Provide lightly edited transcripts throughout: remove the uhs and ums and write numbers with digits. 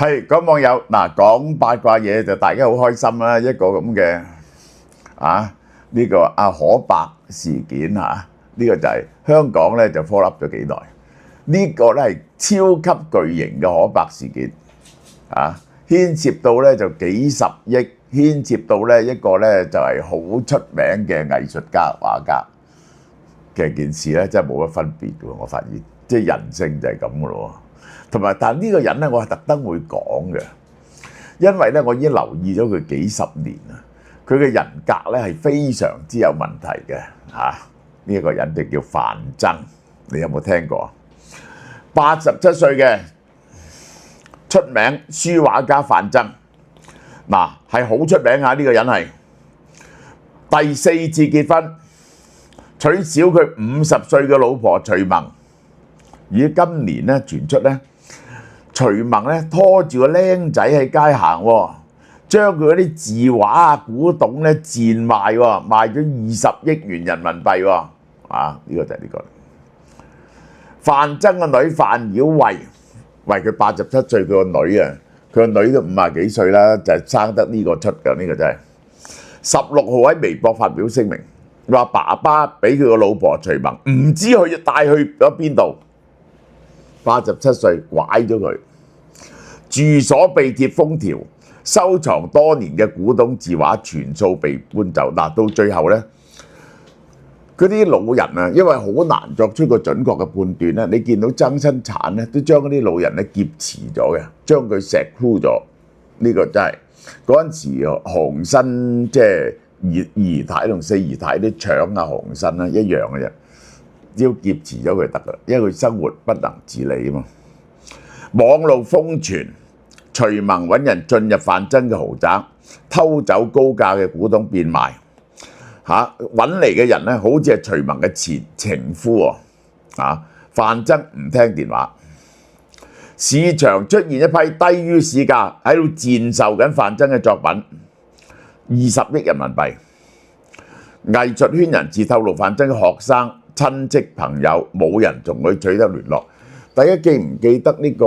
係講網友嗱，講八卦嘢就大家好開心啦，一個咁嘅呢個阿可伯事件呢個就係香港咧就 follow up 咗幾耐，呢個咧係超級巨型嘅可伯事件牽涉到咧就幾十億，牽涉到咧一個咧就係好出名嘅藝術家畫家嘅件事咧，真係冇乜分別嘅喎，我發現即係人性就係咁嘅咯。同埋，但係呢個人咧，我係特登會講嘅，因為咧我已經留意咗佢幾十年啦，佢嘅人格咧係非常之有問題嘅呢一個人就叫范曾，你有冇聽過？87歲嘅出名書畫家范曾，係好出名呢個人係第4次結婚，取笑佢50歲嘅老婆徐萌，而今年咧傳出咧。徐萌咧拖住個僆仔喺街行，將佢嗰啲字畫古董咧賤賣，賣咗20億元人民幣喎。呢個就係呢個。范曾個女范曉慧，佢87歲，佢個女佢個女都50幾歲啦，就係生得呢個出㗎，呢個真係。16號喺微博發表聲明，話爸爸俾佢個老婆徐萌唔知帶去咗邊度。87歲拐咗佢，住所被貼封條，收藏多年嘅古董字畫全數被搬走。到最後呢，嗰啲老人因為好難作出個準確嘅判斷咧，你見到曾新產咧都將嗰啲老人咧劫持咗嘅，將佢石箍咗。呢個真係嗰陣時洪新即係二姨太同4姨太都搶洪新一樣嘅啫。只要劫持咗佢得㗎，因為佢生活不能自理啊嘛。網路瘋傳徐萌揾人進入范曾嘅豪宅，偷走高價嘅古董變賣。揾嚟嘅人咧，好似係徐萌嘅前情夫喎。范曾唔聽電話，市場出現一批低於市價喺度賤售緊范曾嘅作品，20億人民幣。藝術圈人士透露，范曾嘅學生、親戚朋友冇人同佢取得聯絡。大家記唔記得呢個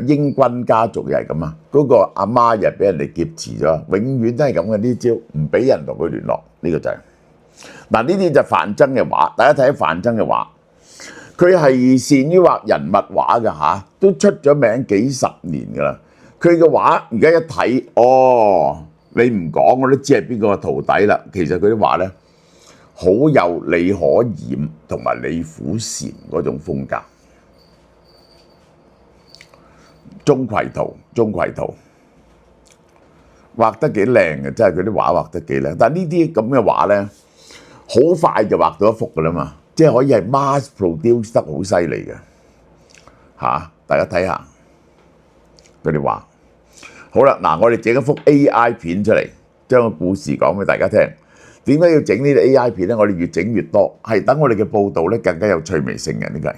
英軍家族又係咁啊？嗰個阿媽又俾人哋劫持咗，永遠都係咁嘅呢招，唔俾人同佢聯絡。呢個就係呢啲就范曾嘅畫。大家睇范曾嘅畫，佢係善於畫人物畫嘅都出咗名幾十年㗎啦。佢嘅畫而家一睇，你唔講我都知係邊個徒弟啦。其實佢啲畫咧，好有李可染同埋李虎禪嗰種風格。鍾馗圖畫得幾靚嘅，真係佢啲畫畫得幾靚。但係呢啲咁嘅畫咧，好快就畫到一幅㗎啦嘛，即係可以係 mass produce 得好犀利嘅大家睇下佢哋畫。好啦，我哋整一幅 AI 片出嚟，將個故事講俾大家聽。點解要整呢啲 AI 片咧？我哋越整越多，係等我哋嘅報導咧更加有趣味性嘅。呢個係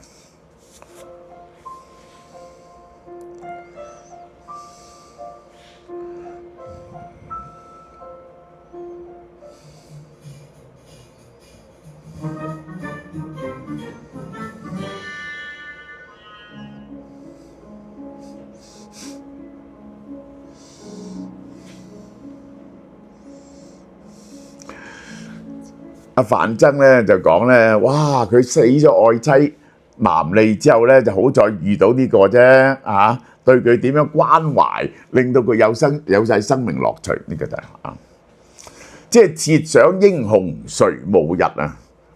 范曾咧就講咧，哇！佢死咗愛妻南利之後咧，就好在遇到呢個啫對佢點樣關懷，令到佢有晒生命樂趣。呢個就係即係設想英雄誰無日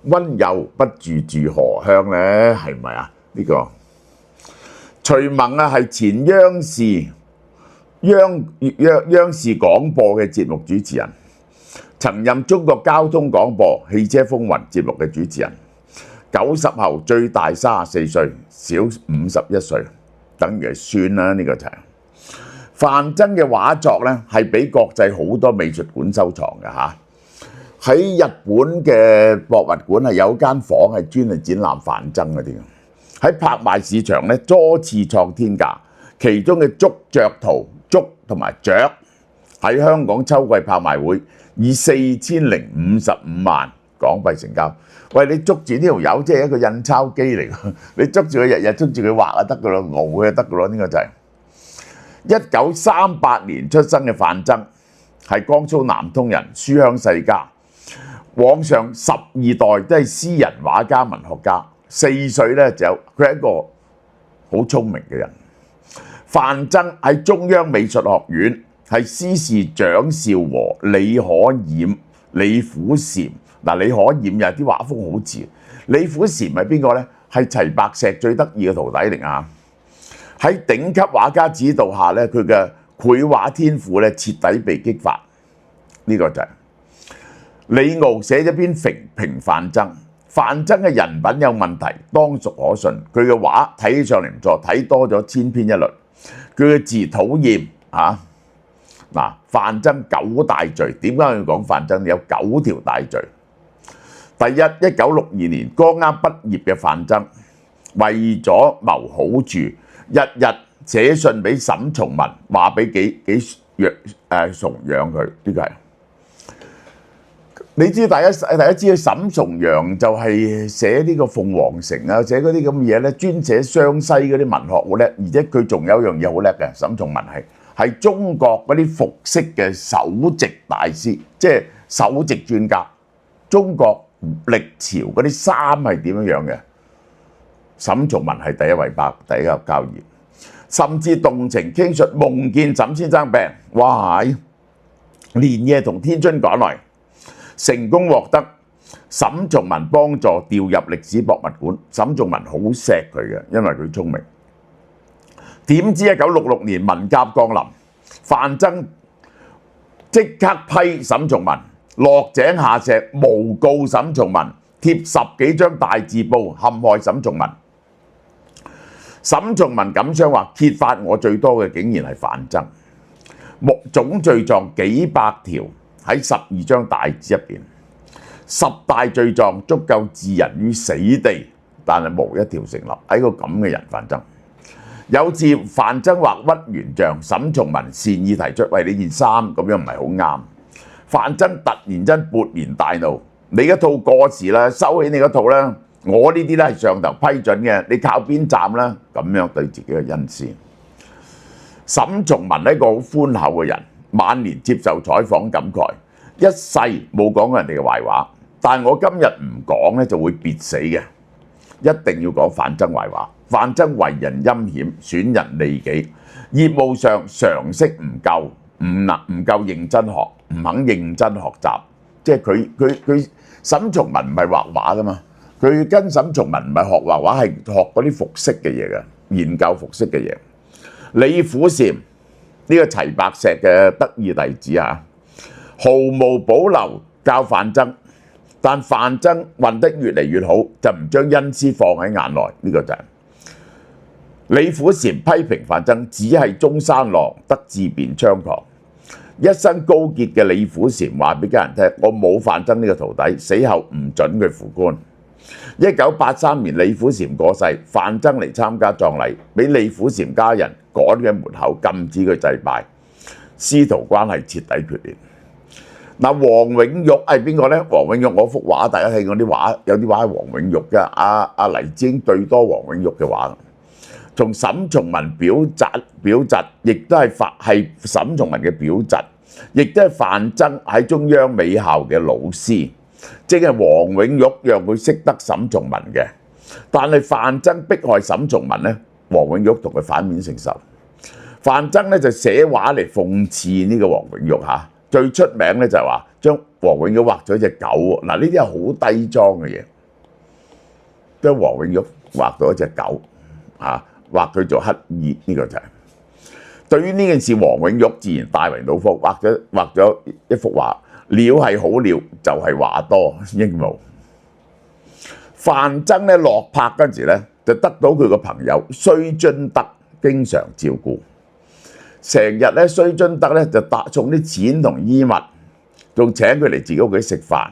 溫柔不住何鄉咧，係咪啊？呢個徐萌係前央視廣播嘅節目主持人。曾任中國交通廣播《汽車風雲》節目嘅主持人，90後最大34歲，小51歲，等於係孫啦。呢個就係范曾嘅畫作咧，係俾國際好多美術館收藏嘅喺日本嘅博物館係有間房係專係展覽范曾嗰啲嘅。喺拍賣市場咧多次創天價，其中嘅竹雀圖、竹同埋雀喺香港秋季拍賣會以4055萬港幣成交。喂，你捉住呢條友，即係一個印鈔機嚟㗎，你捉住佢日日捉住佢畫就得㗎咯，熬佢就得㗎咯。呢個就係1938年出生嘅范曾係江蘇南通人，書香世家，往上12代都係詩人、畫家、文學家。4歲咧就佢係一個好聰明嘅人。范曾喺中央美術學院係師事蔣兆和、李可染、李虎蟾。嗱，李可染有啲畫風好似，李虎蟾係邊個咧？係齊白石最得意嘅徒弟嚟啊！喺頂級畫家指導下咧，佢嘅繪畫天賦咧徹底被激發。呢個就係李敖寫咗篇評范曾。范曾嘅人品有問題，當屬可信。佢嘅畫睇起上嚟唔錯，睇多咗千篇一律。佢嘅字討厭啊！嗱，范曾9大罪，點解要講范曾？有9條大罪。第一，1962年剛啱畢業嘅范曾，為咗謀好處，日日寫信俾沈從文，話俾幾崇仰佢。呢個係你知，大家知道沈從陽就係寫呢個鳳凰城啊，寫嗰啲咁嘅嘢咧，專寫湘西嗰啲文學好叻，而且佢仲有一樣嘢好叻嘅。沈從文係中國嗰啲服飾嘅首席大師，即係首席專家。中國歷朝嗰啲衫係點樣嘅？沈從文係第一個交易，甚至動情傾述夢見沈先生病，哇！連夜同天津趕來。成功獲得沈從文幫助調入歷史博物館。沈從文好錫佢嘅，因為佢聰明。點知1966年文革降臨，范曾即刻批沈從文，落井下石，誣告沈從文，貼10幾張大字報陷害沈從文。沈從文感傷話：揭發我最多嘅竟然係范曾，總罪狀幾百條。喺12張大字入邊，10大罪狀足夠置人於死地，但係無一條成立。喺個咁嘅人范曾，有次范曾畫屈原像，沈從文善意提出：喂，呢件衫咁樣唔係好啱。范曾突然間勃然大怒：你嗰套過時啦，收起你嗰套啦！我呢啲咧係上頭批准嘅，你靠邊站啦？咁樣對自己嘅恩師。沈從文係一個好寬厚嘅人。晚年接受採訪感慨：一世冇講過人哋嘅壞話，但我今日唔講咧就會別死嘅，一定要講范曾壞話。范曾為人陰險，損人利己，業務上常識唔夠，唔夠認真學，唔肯認真學習。即係佢沈從文唔係畫畫噶嘛，佢跟沈從文唔係學畫畫，係學嗰啲服飾嘅嘢嘅，研究服飾嘅嘢。李虎蟾。呢個齊白石嘅得意弟子啊，毫無保留教范曾，但范曾混得越嚟越好，就唔將恩師放喺眼內。呢個就係李虎蟾批評范曾，只係中山狼，得自辯猖狂。一身高潔嘅李虎蟾話俾家人聽：我冇范曾呢個徒弟，死後唔准佢扶棺。1983年李虎蟾過世，范曾嚟參加葬禮，俾李虎蟾家人趕喺門口，禁止佢祭拜，師徒關係徹底決裂。嗱，黃永玉係邊個咧？黃永玉我幅畫，大家睇我啲畫，有啲畫係黃永玉嘅。阿黎智英最多黃永玉嘅畫，從沈從文表侄，亦都係沈從文嘅表侄，亦都係范曾喺中央美校嘅老師。即係黃永玉讓佢識得沈從文嘅，但係范曾迫害沈從文咧，黃永玉同佢反面承受。范曾咧就寫畫嚟諷刺呢個黃永玉嚇，最出名咧就係話將黃永玉畫咗隻狗喎。嗱，呢啲係好低裝嘅嘢，將黃永玉畫到一隻狗嚇，畫佢做乞兒，呢個就係。對於呢件事，黃永玉自然大為惱火，畫咗一幅畫。料係好料，就係話多鸚鵡。范曾咧落魄嗰陣時咧，就得到佢個朋友須津德經常照顧，成日咧須津德咧就送啲錢同衣物，仲請佢嚟自己屋企食飯。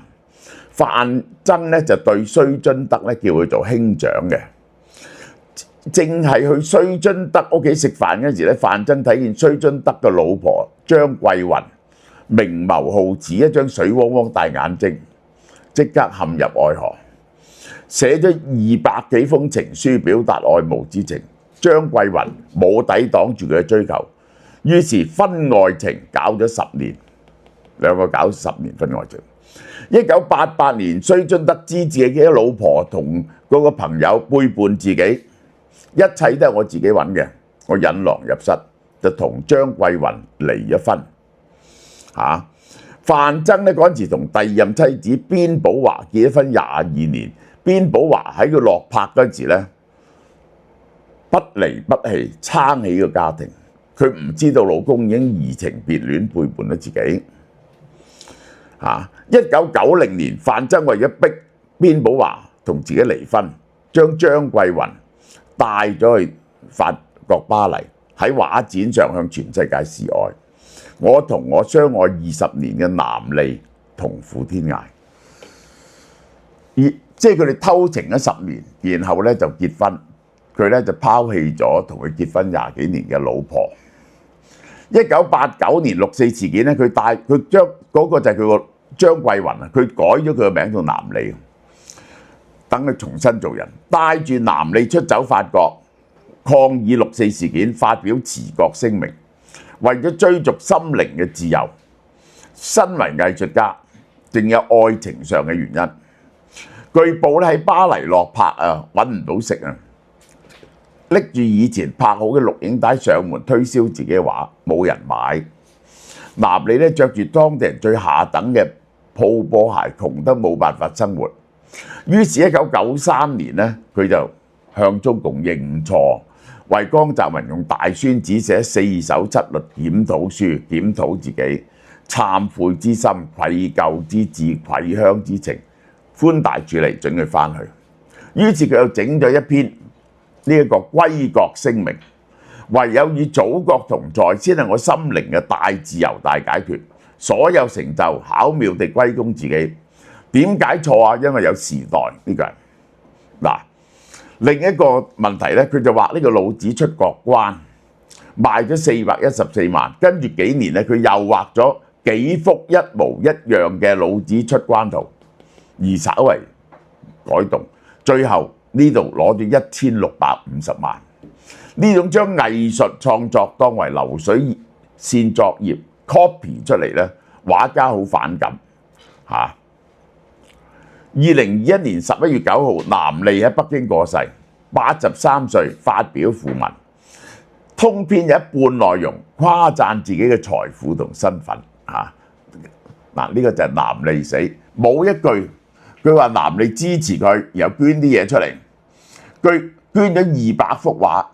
范曾咧就對須津德咧叫佢做兄長嘅。正係去須津德屋企食飯嗰陣時咧，范曾睇見須津德嘅老婆張桂雲明眸皓齒，一張水汪汪大眼睛，即刻陷入愛河，寫咗200幾封情書表達愛慕之情。張桂雲冇抵擋住佢嘅追求，於是婚外情搞咗10年，兩個搞10年婚外情。1988年，綏津得知自己嘅老婆同嗰個朋友背叛自己，一切都係我自己揾嘅，我引狼入室，就同張桂雲離咗婚。范曾咧嗰陣時同第二任妻子邊寶華結咗婚22年，邊寶華喺佢落魄嗰陣時咧，不離不棄撐起個家庭。佢唔知道老公已經移情別戀，背叛咗自己。1990年，范曾為咗逼邊寶華同自己離婚，將張桂雲帶咗去法國巴黎，喺畫展上向全世界示愛。我同我相愛20年嘅南利同負天涯，即係佢哋偷情咗10年，然後咧就結婚，佢咧就拋棄咗同佢結婚20幾年嘅老婆。1989年6.4事件咧，佢將嗰個就係佢個張桂雲啊，佢改咗佢個名做南利，等佢重新做人，帶住南利出走法國，抗議6.4事件，發表辭國聲明。為咗追逐心靈嘅自由，身為藝術家，仲有愛情上嘅原因。據報咧喺巴黎落魄啊，揾唔到食啊，拎住以前拍好嘅錄影帶上門推銷自己嘅畫，冇人買。南利咧着住當地人最下等嘅泡波鞋，窮得冇辦法生活。於是1993年咧，佢就向中共認錯。為江澤民用大宣紙寫4首七律檢討書，檢討自己，懺悔之心、愧疚之志、愧鄉之情，寬大處理，准佢返去。於是佢又整咗一篇呢一個歸國聲明，唯有與祖國同在，先係我心靈嘅大自由、大解脫。所有成就巧妙地歸功自己。點解錯啊？因為有時代呢個人嗱。另一個問題咧，佢就畫呢個老子出國關，賣咗414萬，跟住幾年咧，佢又畫咗幾幅一模一樣嘅老子出關圖，而稍為改動，最後呢度攞咗1650萬。呢種將藝術創作當為流水線作業 copy 出嚟咧，畫家好反感嚇。2021年11月9號，南利喺北京過世，83歲，發表訃文，通篇有一半內容誇讚自己嘅財富同身份嚇。嗱，呢個就係南利死，冇一句佢話南利支持佢，然後捐啲嘢出嚟。佢捐咗200幅畫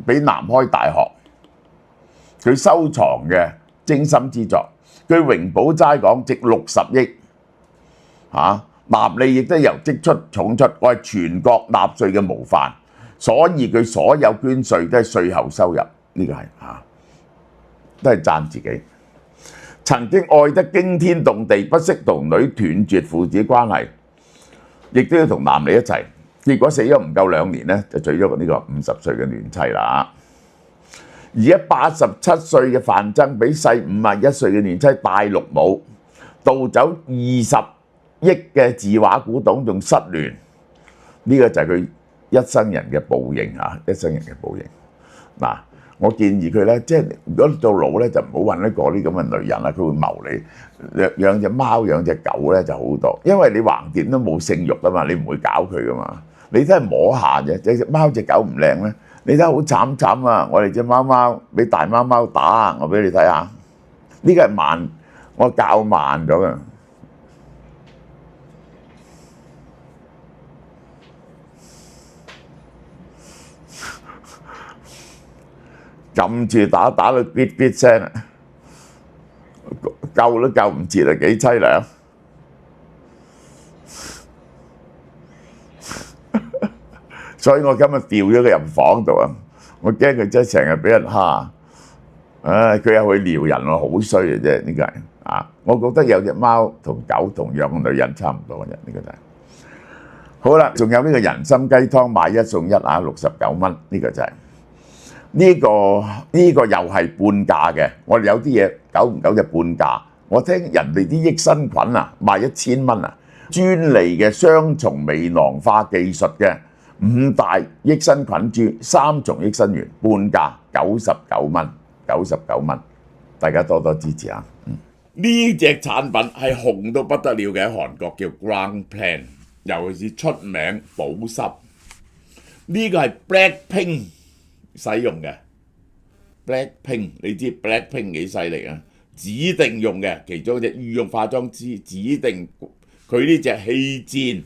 俾南開大學，佢收藏嘅精心之作。據榮寶齋講，值60億嚇。南利亦都由積出重出，我係全國納稅嘅模範，所以佢所有捐稅都係稅後收入，呢個係都係讚自己。曾經愛得驚天動地，不惜同女斷絕父子關係，亦都要同南利一齊，結果死咗唔夠2年咧，就娶咗呢個50歲嘅嫩妻啦。而家87歲嘅范曾比細51歲嘅嫩妻戴綠帽，盜走20億嘅字畫古董，仲失聯，呢個就係佢一生人嘅報應嚇，一生人嘅報應。嗱，我建議佢咧，即係如果到老咧，就唔好揾一個啲咁嘅女人啦，佢會謀你。養隻貓、養隻狗咧就好多，因為你橫掂都冇性慾噶嘛，你唔會搞佢噶嘛，你都係摸下啫。隻貓隻狗唔靚咧，你睇好慘慘啊！我哋隻貓貓俾大貓貓打，我俾你睇下，呢個係慢，我教慢咗嘅。撳住打到咇咇聲啊！救都救唔切啊，幾凄涼！所以我今日調咗佢入房度啊！我驚佢真係成日俾人蝦。唉，佢又去撩人喎，好衰嘅啫！呢個係啊，我覺得有隻貓同狗同樣嘅女人差唔多嘅啫，呢個就係。好啦，仲有呢個人參雞湯買1送1啊，69蚊，呢個就係。呢個又係半價嘅，我哋有啲嘢久唔久就半價。我聽人哋啲益生菌啊賣1000蚊啊，專利嘅雙重微囊化技術嘅5大益生菌株、3重益生元，半價99蚊，99 99蚊，大家多多支持啊！呢隻產品係紅到不得了嘅，喺韓國叫 Ground Plan， 尤其是出名保濕。呢個係 Blackpink 使用嘅 ，Blackpink 你知 Blackpink 幾犀利啊？指定用嘅其中一隻御用化妝師，指定佢呢隻氣墊。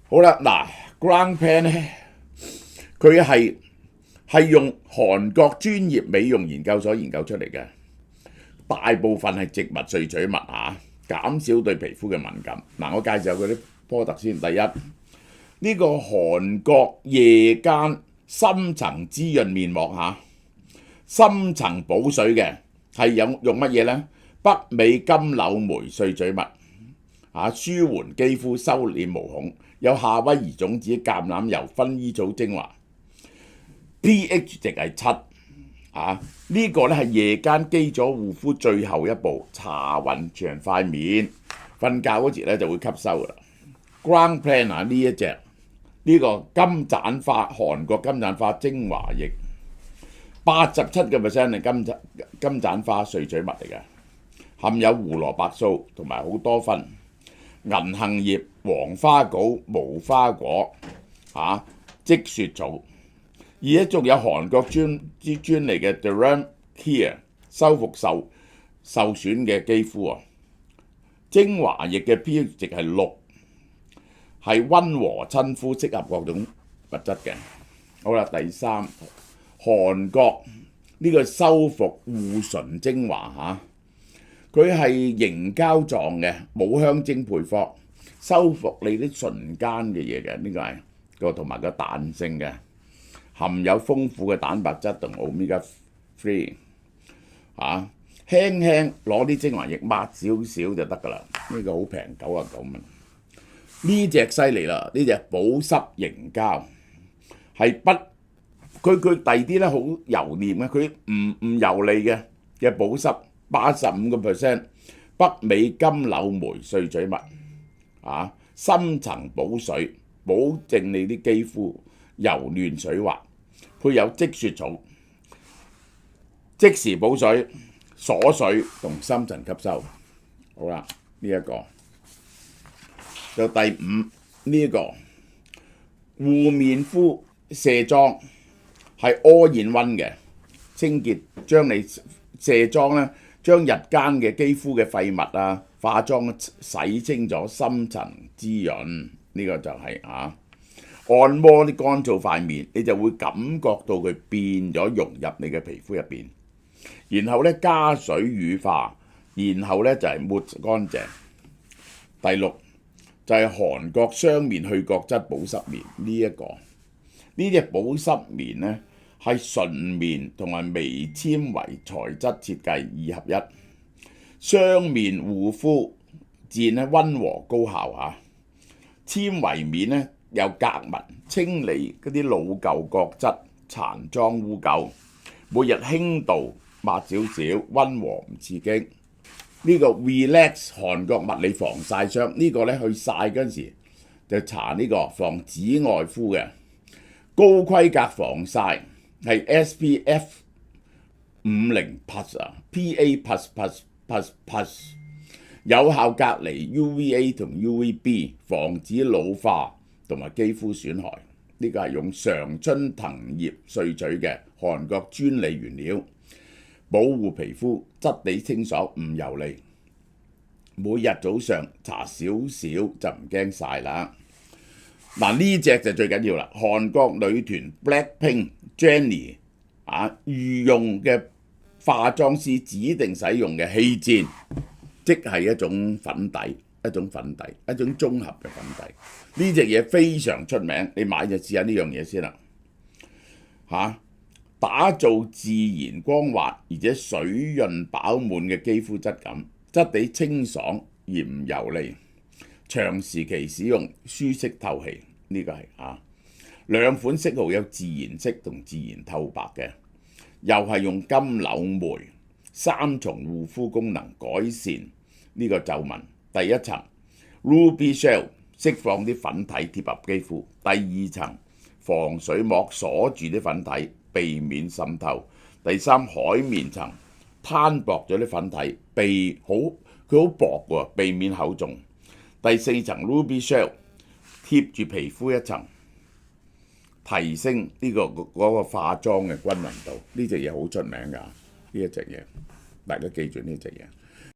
好啦，嗱 Ground Plan 咧，佢係用韓國專業美容研究所研究出嚟嘅。大部分係植物萃取物嚇，減少對皮膚嘅敏感。嗱，我介紹佢啲 product 先。第一，呢個韓國夜間深層滋潤面膜嚇，深層補水嘅係用乜嘢呢？北美金柳梅萃取物嚇，舒緩肌膚、收斂毛孔，有夏威夷種子、橄欖油、薰衣草精華 ，pH 值係7。呢個咧係夜間基礎護膚最後一步，搽勻全塊面，瞓覺嗰時咧就會吸收噶啦。Ground Plan 呢一隻呢個金盞花韓國金盞花精華液，87%係金盞花萃取物嚟嘅，含有胡蘿蔔素同埋好多酚、銀杏葉、黃花枸、無花果、積雪草。而且仲有韓國專利嘅 Derm Care 修復受損嘅肌膚啊！精華液嘅 pH 值係6，係溫和親膚，適合各種物質嘅。好啦，第三，韓國呢個修復護唇精華佢係凝膠狀嘅，冇香精配方，修復你啲唇間嘅嘢嘅，呢個係個同埋個彈性嘅。含有豐富嘅蛋白質同 Omega 3，輕輕攞啲精華液抹少少就得㗎啦。呢個好平，99蚊。呢隻犀利啦，呢隻保濕凝膠係佢第二啲咧好油膩嘅，佢唔油膩嘅保濕85%，北美金柳梅萃取物深層補水，保證你啲肌膚柔嫩水滑。配有積雪草，即時補水、鎖水同深層吸收。好啦，呢一個就第5，呢個護面敷卸妝係 all in one 嘅，清潔將你卸妝咧，將日間嘅肌膚嘅廢物化妝洗清咗，深層滋潤。呢個就係按摩啲乾燥塊面，你就會感覺到佢變咗融入你嘅皮膚入邊，然後咧加水乳化，然後咧就係抹乾淨。第6就係韓國雙面去角質保濕棉，呢隻保濕棉咧係純棉同埋微纖維材質設計2合1，雙面護膚漸咧溫和高效纖維面咧。有隔紋，清理嗰啲老舊角質、殘髒污垢，每日輕度抹少少，溫和唔刺激。呢個 Relax 韓國物理防曬霜，呢個咧去曬嗰陣時就搽呢個防紫外膚嘅高規格防曬，係 SPF 50+ PA+++++，有效隔離 UVA 同 UVB， 防止老化同埋肌膚損害。呢個係用常春藤葉萃取嘅韓國專利原料，保護皮膚質地清爽唔油膩。每日早上搽少少就唔驚曬啦。嗱，呢隻就最緊要啦，韓國女團 Blackpink Jennie 御用嘅化妝師指定使用嘅氣墊，即係一種粉底。一種綜合嘅粉底，呢隻嘢非常出名，你買就試下呢樣嘢先啦。打造自然光滑而且水潤飽滿嘅肌膚質感，質地清爽而唔油膩，長時期使用舒適透氣。呢個係兩款色號有自然色同自然透白嘅，又係用金柳梅3重護膚功能改善呢個皺紋。第1層 Ruby Shell 釋放啲粉體貼合肌膚，第2層防水膜鎖住啲粉體，避免滲透，第三，海綿層攤薄咗啲粉體，佢好薄喎，避免厚重。第四層 Ruby Shell 貼住皮膚一層，提升呢個化妝嘅均勻度。呢隻嘢好出名㗎，呢一隻嘢大家記住呢隻嘢。